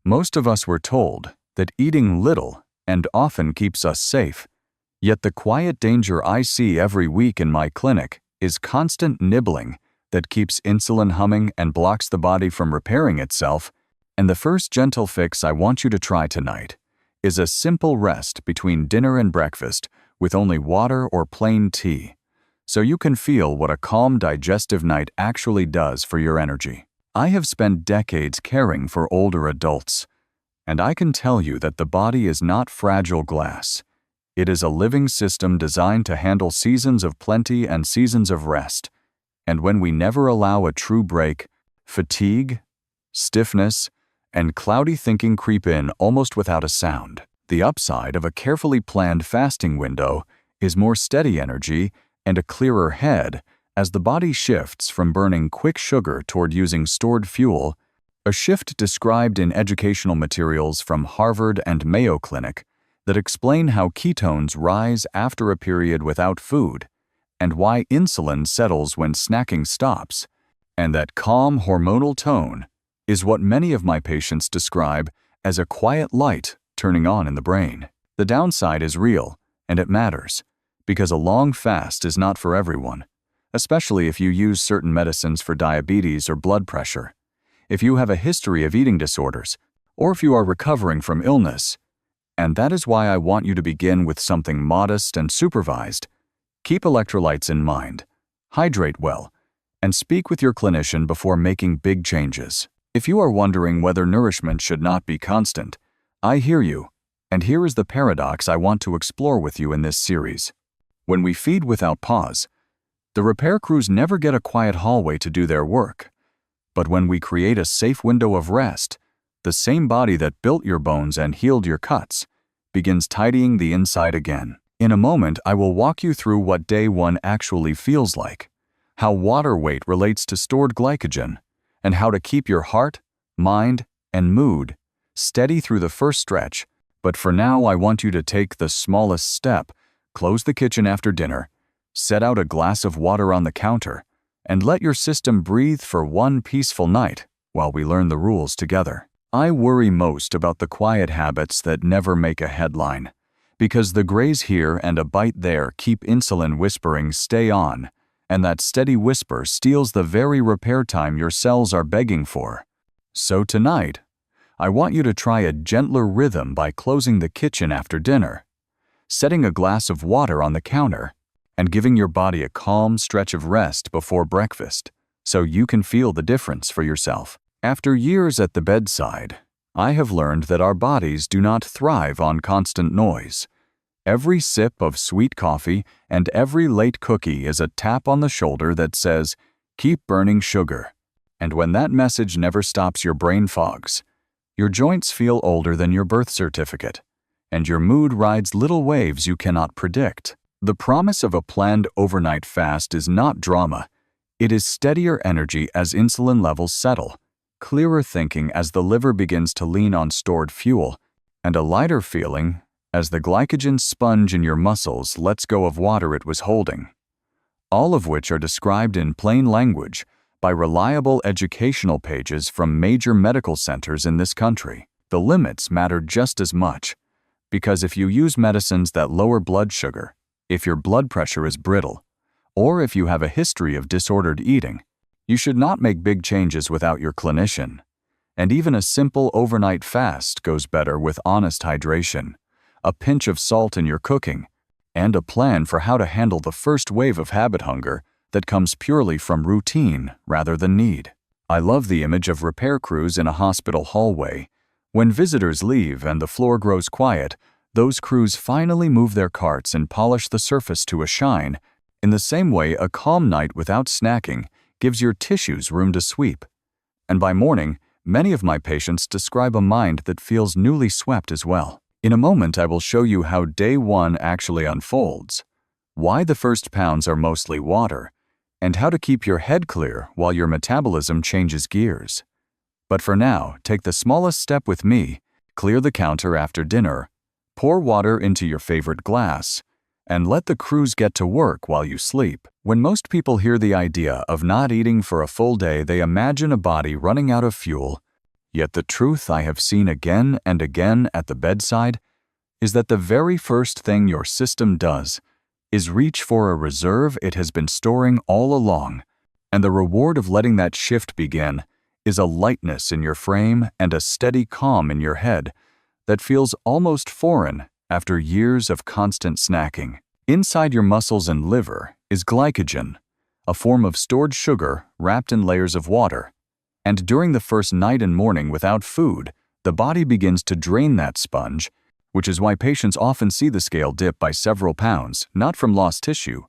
Most of us were told that eating little and often keeps us safe, yet the quiet danger I see every week in my clinic is constant nibbling that keeps insulin humming and blocks the body from repairing itself. And the first gentle fix I want you to try tonight is a simple rest between dinner and breakfast with only water or plain tea, so you can feel what a calm digestive night actually does for your energy. I have spent decades caring for older adults, and I can tell you that the body is not fragile glass. It is a living system designed to handle seasons of plenty and seasons of rest. And when we never allow a true break, fatigue, stiffness, and cloudy thinking creep in almost without a sound. The upside of a carefully planned fasting window is more steady energy and a clearer head as the body shifts from burning quick sugar toward using stored fuel, a shift described in educational materials from Harvard and Mayo Clinic that explain how ketones rise after a period without food and why insulin settles when snacking stops. And that calm hormonal tone is what many of my patients describe as a quiet light turning on in the brain. The downside is real, and it matters, because a long fast is not for everyone, especially if you use certain medicines for diabetes or blood pressure, if you have a history of eating disorders, or if you are recovering from illness. And that is why I want you to begin with something modest and supervised. Keep electrolytes in mind, hydrate well, and speak with your clinician before making big changes. If you are wondering whether nourishment should not be constant, I hear you, and here is the paradox I want to explore with you in this series. When we feed without pause, the repair crews never get a quiet hallway to do their work. But when we create a safe window of rest, the same body that built your bones and healed your cuts begins tidying the inside again. In a moment, I will walk you through what day one actually feels like, how water weight relates to stored glycogen, and how to keep your heart, mind, and mood steady through the first stretch. But for now, I want you to take the smallest step, close the kitchen after dinner, set out a glass of water on the counter, and let your system breathe for one peaceful night while we learn the rules together. I worry most about the quiet habits that never make a headline, because the graze here and a bite there keep insulin whispering "stay on," and that steady whisper steals the very repair time your cells are begging for. So tonight, I want you to try a gentler rhythm by closing the kitchen after dinner, setting a glass of water on the counter, and giving your body a calm stretch of rest before breakfast, so you can feel the difference for yourself. After years at the bedside, I have learned that our bodies do not thrive on constant noise. Every sip of sweet coffee and every late cookie is a tap on the shoulder that says, "Keep burning sugar." And when that message never stops, your brain fogs. Your joints feel older than your birth certificate, and your mood rides little waves you cannot predict. The promise of a planned overnight fast is not drama. It is steadier energy as insulin levels settle, clearer thinking as the liver begins to lean on stored fuel, and a lighter feeling as the glycogen sponge in your muscles lets go of water it was holding. All of which are described in plain language by reliable educational pages from major medical centers in this country. The limits matter just as much, because if you use medicines that lower blood sugar, if your blood pressure is brittle, or if you have a history of disordered eating, you should not make big changes without your clinician. And even a simple overnight fast goes better with honest hydration, a pinch of salt in your cooking, and a plan for how to handle the first wave of habit hunger that comes purely from routine rather than need. I love the image of repair crews in a hospital hallway. When visitors leave and the floor grows quiet, those crews finally move their carts and polish the surface to a shine. In the same way, a calm night without snacking gives your tissues room to sweep. And by morning, many of my patients describe a mind that feels newly swept as well. In a moment, I will show you how day one actually unfolds, why the first pounds are mostly water, and how to keep your head clear while your metabolism changes gears. But for now, take the smallest step with me, clear the counter after dinner, pour water into your favorite glass, and let the crews get to work while you sleep. When most people hear the idea of not eating for a full day, they imagine a body running out of fuel, Yet the truth I have seen again and again at the bedside is that the very first thing your system does is reach for a reserve it has been storing all along, and the reward of letting that shift begin is a lightness in your frame and a steady calm in your head that feels almost foreign after years of constant snacking. Inside your muscles and liver is glycogen, a form of stored sugar wrapped in layers of water. And during the first night and morning without food, the body begins to drain that sponge, which is why patients often see the scale dip by several pounds, not from lost tissue,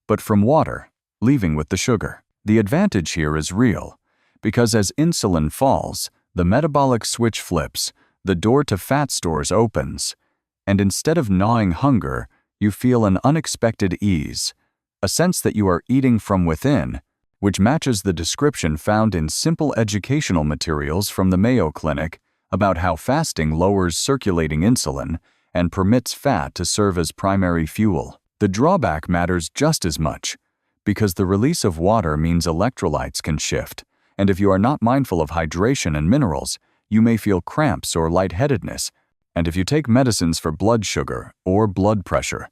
but from water, leaving with the sugar. The advantage here is real, because as insulin falls, the metabolic switch flips, the door to fat stores opens, and instead of gnawing hunger, you feel an unexpected ease, a sense that you are eating from within, which matches the description found in simple educational materials from the Mayo Clinic about how fasting lowers circulating insulin and permits fat to serve as primary fuel. The drawback matters just as much, because the release of water means electrolytes can shift, and if you are not mindful of hydration and minerals, you may feel cramps or lightheadedness, and if you take medicines for blood sugar or blood pressure,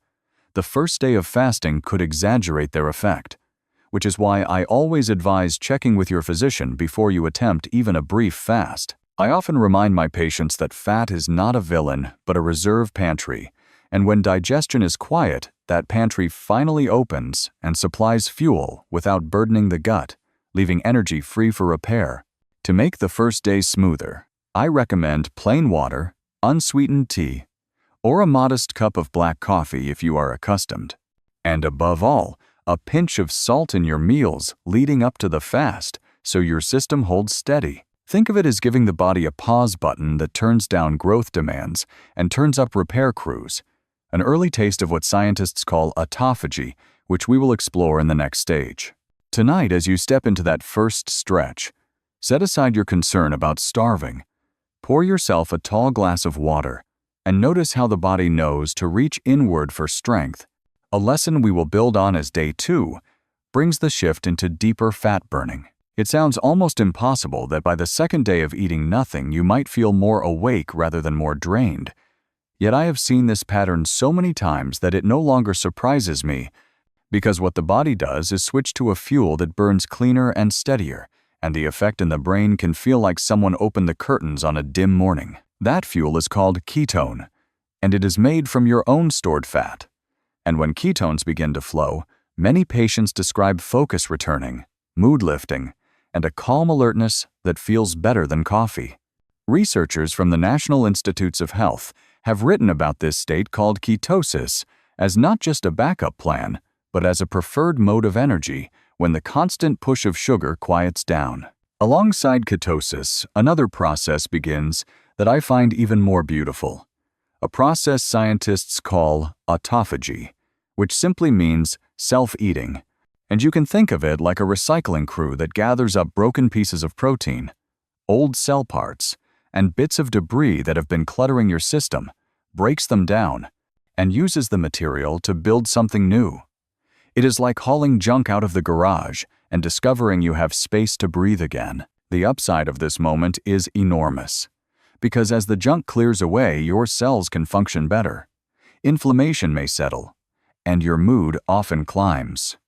the first day of fasting could exaggerate their effect, which is why I always advise checking with your physician before you attempt even a brief fast. I often remind my patients that fat is not a villain, but a reserve pantry, and when digestion is quiet, that pantry finally opens and supplies fuel without burdening the gut, leaving energy free for repair. To make the first day smoother, I recommend plain water, unsweetened tea, or a modest cup of black coffee if you are accustomed. And above all, a pinch of salt in your meals leading up to the fast so your system holds steady. Think of it as giving the body a pause button that turns down growth demands and turns up repair crews, an early taste of what scientists call autophagy, which we will explore in the next stage. Tonight, as you step into that first stretch, set aside your concern about starving. Pour yourself a tall glass of water and notice how the body knows to reach inward for strength. A lesson we will build on as day 2 brings the shift into deeper fat burning. It sounds almost impossible that by the second day of eating nothing you might feel more awake rather than more drained. Yet I have seen this pattern so many times that it no longer surprises me, because what the body does is switch to a fuel that burns cleaner and steadier, and the effect in the brain can feel like someone opened the curtains on a dim morning. That fuel is called ketone, and it is made from your own stored fat. And when ketones begin to flow, many patients describe focus returning, mood lifting, and a calm alertness that feels better than coffee. Researchers from the National Institutes of Health have written about this state called ketosis as not just a backup plan, but as a preferred mode of energy when the constant push of sugar quiets down. Alongside ketosis, another process begins that I find even more beautiful, a process scientists call autophagy, which simply means self-eating, and you can think of it like a recycling crew that gathers up broken pieces of protein, old cell parts, and bits of debris that have been cluttering your system, breaks them down, and uses the material to build something new. It is like hauling junk out of the garage and discovering you have space to breathe again. The upside of this moment is enormous, because as the junk clears away, your cells can function better. Inflammation may settle, and your mood often climbs.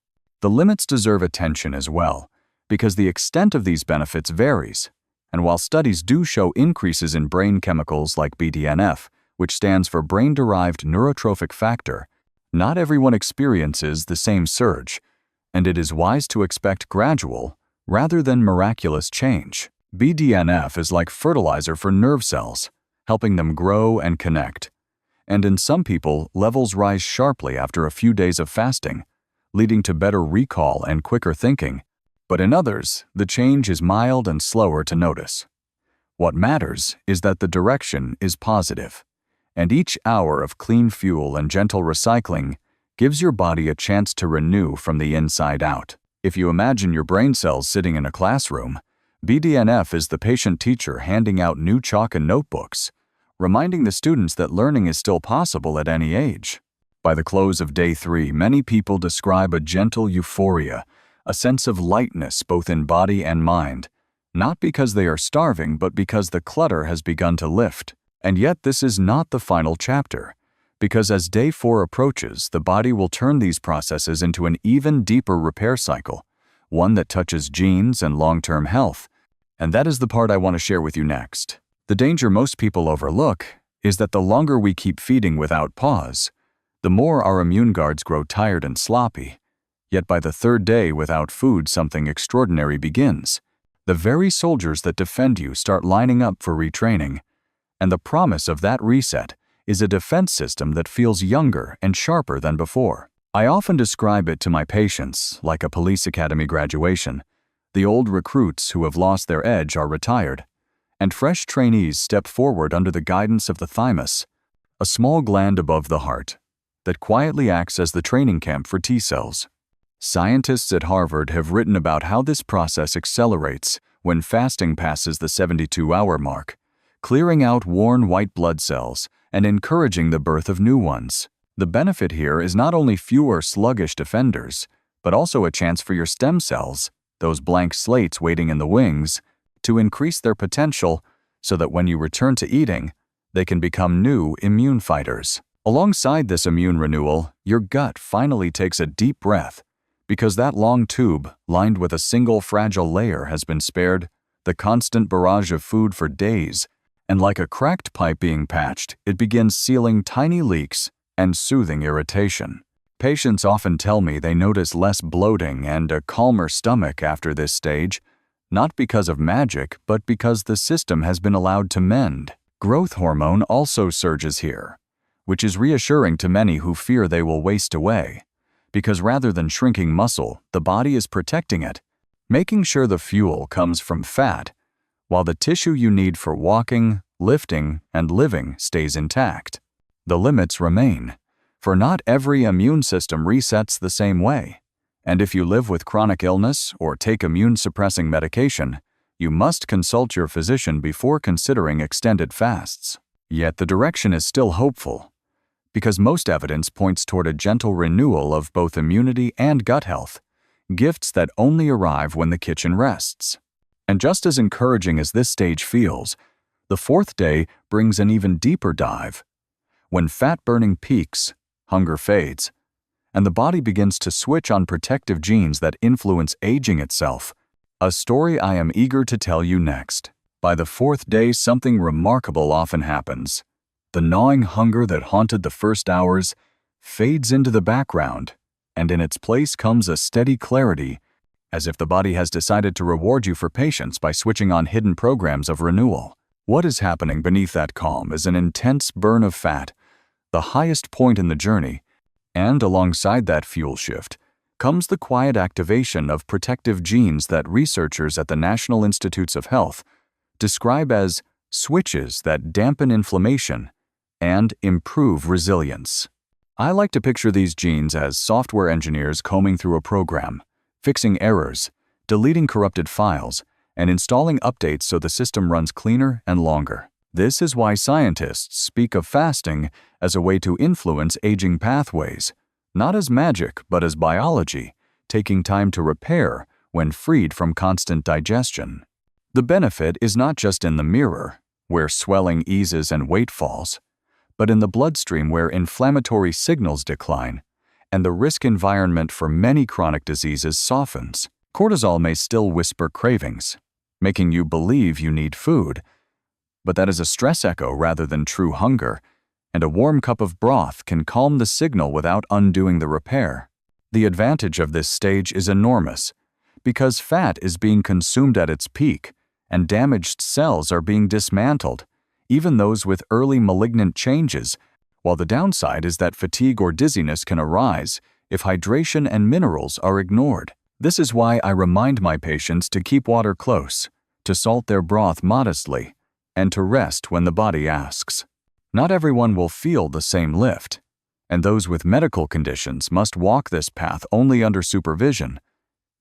The limits deserve attention as well, because the extent of these benefits varies, and while studies do show increases in brain chemicals like BDNF, which stands for brain-derived neurotrophic factor, not everyone experiences the same surge, and it is wise to expect gradual, rather than miraculous change. BDNF is like fertilizer for nerve cells, helping them grow and connect. And in some people, levels rise sharply after a few days of fasting, leading to better recall and quicker thinking. But in others, the change is mild and slower to notice. What matters is that the direction is positive, and each hour of clean fuel and gentle recycling gives your body a chance to renew from the inside out. If you imagine your brain cells sitting in a classroom, BDNF is the patient teacher handing out new chalk and notebooks, reminding the students that learning is still possible at any age. By the close of day 3, many people describe a gentle euphoria, a sense of lightness both in body and mind, not because they are starving, but because the clutter has begun to lift. And yet this is not the final chapter, because as day 4 approaches, the body will turn these processes into an even deeper repair cycle, one that touches genes and long-term health. And that is the part I want to share with you next. The danger most people overlook is that the longer we keep feeding without pause, the more our immune guards grow tired and sloppy. Yet by the 3rd day without food, something extraordinary begins. The very soldiers that defend you start lining up for retraining. And the promise of that reset is a defense system that feels younger and sharper than before. I often describe it to my patients like a police academy graduation. The old recruits who have lost their edge are retired, and fresh trainees step forward under the guidance of the thymus, a small gland above the heart that quietly acts as the training camp for T cells. Scientists at Harvard have written about how this process accelerates when fasting passes the 72-hour mark, clearing out worn white blood cells and encouraging the birth of new ones. The benefit here is not only fewer sluggish defenders, but also a chance for your stem cells, those blank slates waiting in the wings, to increase their potential so that when you return to eating, they can become new immune fighters. Alongside this immune renewal, your gut finally takes a deep breath, because that long tube, lined with a single fragile layer, has been spared the constant barrage of food for days, and like a cracked pipe being patched, it begins sealing tiny leaks and soothing irritation. Patients often tell me they notice less bloating and a calmer stomach after this stage, not because of magic, but because the system has been allowed to mend. Growth hormone also surges here, which is reassuring to many who fear they will waste away, because rather than shrinking muscle, the body is protecting it, making sure the fuel comes from fat, while the tissue you need for walking, lifting, and living stays intact. The limits remain, for not every immune system resets the same way, and if you live with chronic illness or take immune-suppressing medication, you must consult your physician before considering extended fasts. Yet the direction is still hopeful, because most evidence points toward a gentle renewal of both immunity and gut health, gifts that only arrive when the kitchen rests. And just as encouraging as this stage feels, the 4th day brings an even deeper dive. When fat burning peaks, hunger fades, and the body begins to switch on protective genes that influence aging itself. A story I am eager to tell you next. By the 4th day, something remarkable often happens. The gnawing hunger that haunted the first hours fades into the background, and in its place comes a steady clarity, as if the body has decided to reward you for patience by switching on hidden programs of renewal. What is happening beneath that calm is an intense burn of fat, the highest point in the journey, and alongside that fuel shift comes the quiet activation of protective genes that researchers at the National Institutes of Health describe as switches that dampen inflammation and improve resilience. I like to picture these genes as software engineers combing through a program, fixing errors, deleting corrupted files, and installing updates so the system runs cleaner and longer. This is why scientists speak of fasting as a way to influence aging pathways, not as magic but as biology, taking time to repair when freed from constant digestion. The benefit is not just in the mirror, where swelling eases and weight falls, but in the bloodstream where inflammatory signals decline and the risk environment for many chronic diseases softens. Cortisol may still whisper cravings, making you believe you need food, but that is a stress echo rather than true hunger, and a warm cup of broth can calm the signal without undoing the repair. The advantage of this stage is enormous, because fat is being consumed at its peak, and damaged cells are being dismantled, even those with early malignant changes, while the downside is that fatigue or dizziness can arise if hydration and minerals are ignored. This is why I remind my patients to keep water close, to salt their broth modestly, and to rest when the body asks. Not everyone will feel the same lift, and those with medical conditions must walk this path only under supervision,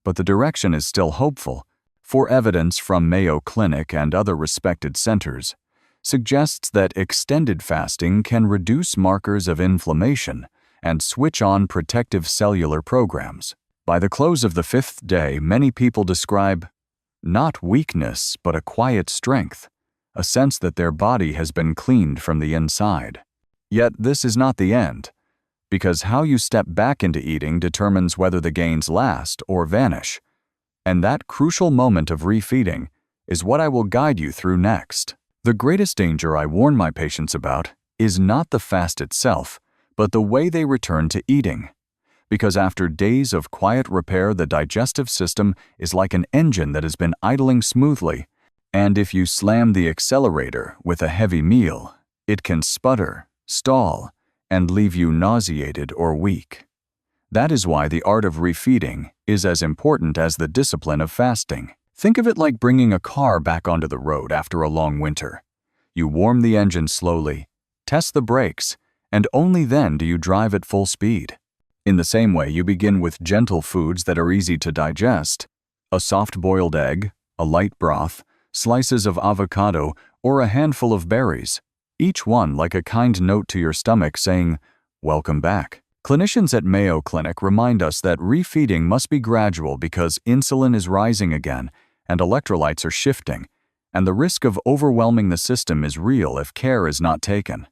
but the direction is still hopeful, for evidence from Mayo Clinic and other respected centers suggests that extended fasting can reduce markers of inflammation and switch on protective cellular programs. By the close of the 5th day, many people describe not weakness, but a quiet strength, a sense that their body has been cleaned from the inside. Yet this is not the end, because how you step back into eating determines whether the gains last or vanish. And that crucial moment of refeeding is what I will guide you through next. The greatest danger I warn my patients about is not the fast itself, but the way they return to eating. Because after days of quiet repair, the digestive system is like an engine that has been idling smoothly, and if you slam the accelerator with a heavy meal, it can sputter, stall, and leave you nauseated or weak. That is why the art of refeeding is as important as the discipline of fasting. Think of it like bringing a car back onto the road after a long winter. You warm the engine slowly, test the brakes, and only then do you drive at full speed. In the same way, you begin with gentle foods that are easy to digest: a soft-boiled egg, a light broth, slices of avocado, or a handful of berries, each one like a kind note to your stomach saying, "Welcome back." Clinicians at Mayo Clinic remind us that refeeding must be gradual because insulin is rising again and electrolytes are shifting, and the risk of overwhelming the system is real if care is not taken.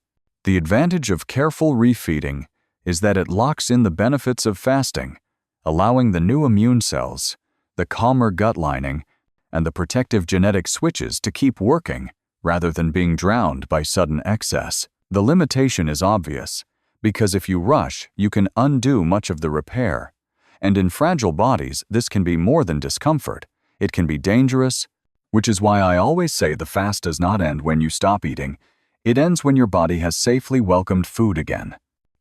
The advantage of careful refeeding is that it locks in the benefits of fasting, allowing the new immune cells, the calmer gut lining, and the protective genetic switches to keep working rather than being drowned by sudden excess. The limitation is obvious, because if you rush, you can undo much of the repair. And in fragile bodies, this can be more than discomfort. It can be dangerous, which is why I always say the fast does not end when you stop eating. It ends when your body has safely welcomed food again.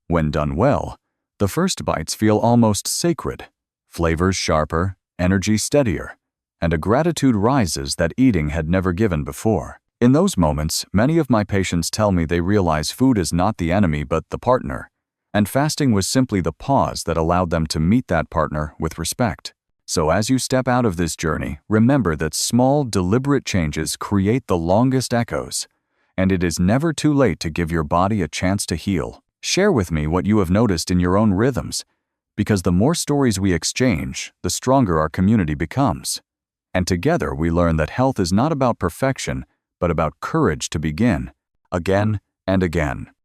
When done well, the first bites feel almost sacred, flavors sharper, energy steadier, and a gratitude rises that eating had never given before. In those moments, many of my patients tell me they realize food is not the enemy but the partner, and fasting was simply the pause that allowed them to meet that partner with respect. So as you step out of this journey, remember that small, deliberate changes create the longest echoes, and it is never too late to give your body a chance to heal. Share with me what you have noticed in your own rhythms, because the more stories we exchange, the stronger our community becomes. And together we learn that health is not about perfection, but about courage to begin, again and again.